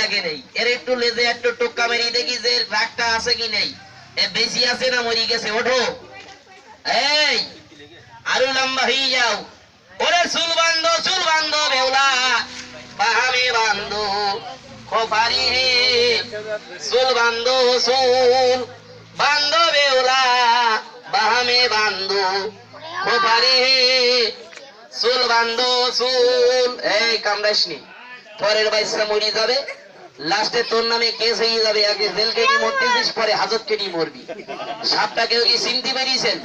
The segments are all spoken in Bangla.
দেখে নেই এর একটু লেজে একটু টোক্কা মেরি দেখি যে রাগটা আছে কি নেই, এ বেশি আছে না মরি গেছে। ওঠো, এই আরো লম্বা হয়ে যাও। ওরে চুল বান্ধো বেউলা বাহামে বান্ধো খোপারি হে, চুল বান্ধো বেউলা বাহামে বান্ধো খোপারি হে, চুল বান্ধো চুল। এই কামড়াসনি, পরের বাইসা মরি যাবে, লাস্টে তোর নামে কেস হয়ে যাবে। আগে জেল কেটে মরতেছিস, পরে হাজত কেটে মরবি। সাপটা কেউ কি চিনতে পেরেছেন?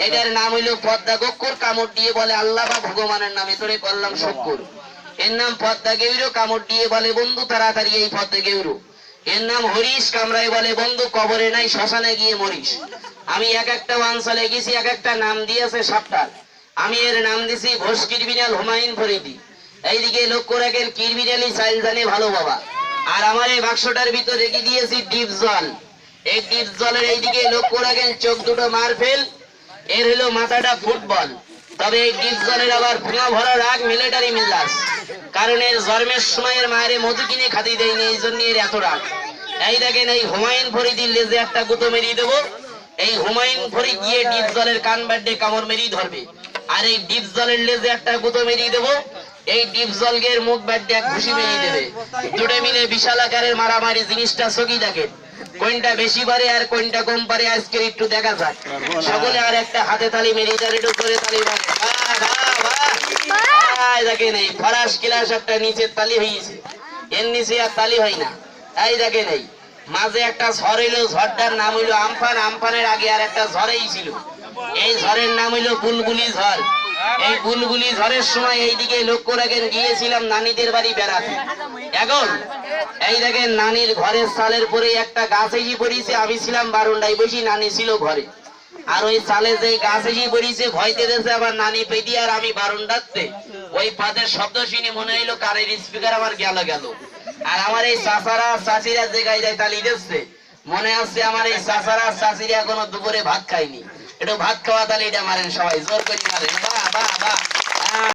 এটার নাম হইল পদ্মা গক্কর। কামড় দিয়ে বলে আল্লাহ বা ভগবানের নামে তোরে করলাম শক্কর। এর নাম পদ্মা গেউরো। কামড় দিয়ে বলে বন্ধু তাড়াতাড়ি এই পদ্মা গেউরো। এর নাম হরিশ। কামড়ায় বলে বন্ধু কবরে নাই শ্মশানে গিয়ে মরিস। আমি এক একটা অঞ্চলে গেছি, এক একটা নাম দিয়েছে সাপটার। আমি এর নাম দিছি ঘোষ ক্রিমিনাল হুমায়ুন ফরিদি। এইদিকে লক্ষ্য রাখেন ক্রিমিনালি চাইল জানে ভালো বাবা। আর আমার এই বাক্সটার ভিতর রেখে দিয়েছি ডিপ জল। এই ডিপ জলের এইদিকে লক্ষ্য রাখেন চোখ দুটো মারফেল, এর হলো মাথাটা ফুটবল। তবে এই ডিপ জলের আবার ভুঙা ভরা রাগ মিলিটারি মিজাজ, কারণ এর জন্মের সময় এর মায়ের মধু কিনে খাতি দেয়নি, এই জন্য এর এত রাগ। এই দেখেন এই হুমায়ুন ফরিদির লেজে একটা গুঁতো মেরিয়ে দেবো। এই হুমায়ুন ফরিদ গিয়ে ডিপ জলের কান বাড্ডে কামড় মেরিয়ে ধরবে, আর এই ডিপ জলের লেজে একটা গুঁতো মেরিয়ে দেবো। এই ডিপ জলগের মুখ বাড্ডে এক ঘুষি মেরিয়ে দেবে। দুটো মিলে বিশাল আকারের মারামারি। জিনিসটা চকি দেখেন, কোনটা বেশি পারে আর কোনটা কম পারে আজকে একটু দেখা যাক। সকলে আর একটা হাতে তালি মেরিয়ে দেন, একটু করে তালি মারে। দেখেন এই ফরাস ক্লাস একটা নিচের তালি হয়েছে, এর নিচে আর তালি হয় না। এই দেখেন এই মাঝে একটা ঝড় হইলো, ঝড়টার নাম হইলো আমফান। আমফানের আগে আর একটা ঝড়েই ছিল, এই ঝড়ের নাম হইলো বুলবুলি ঝড়। এই বুলবুলি ঝড়ের সময় এইদিকে লক্ষ্য রাখেন গিয়েছিলাম নানিদের বাড়ি বেড়াতে। এখন এই দেখেন নানির ঘরের চালের পরে একটা গাছ এসে পড়িয়েছে। আমি ছিলাম বারান্দায় বসি, নানি ছিল ঘরে। আর ওই চালে যে গাছ এসে পড়িয়েছে ভয়তে দিয়েছে আবার নানি পেটি, আর আমি বারান্দাতে। ওই পাদের শব্দ শুনে মনে হইলো কারের স্পিকার আমার গেল। আর আমার এই চাচারা চাচিরা যে গায়ে তালি দিচ্ছে, মনে আছে আমার এই চাচারা চাচিরা এখনো দুপুরে ভাত খাইনি। একটু ভাত খাওয়া তাহলে এটা মারেন সবাই, জোর করে মারেন। বাহ বাহ বাহ।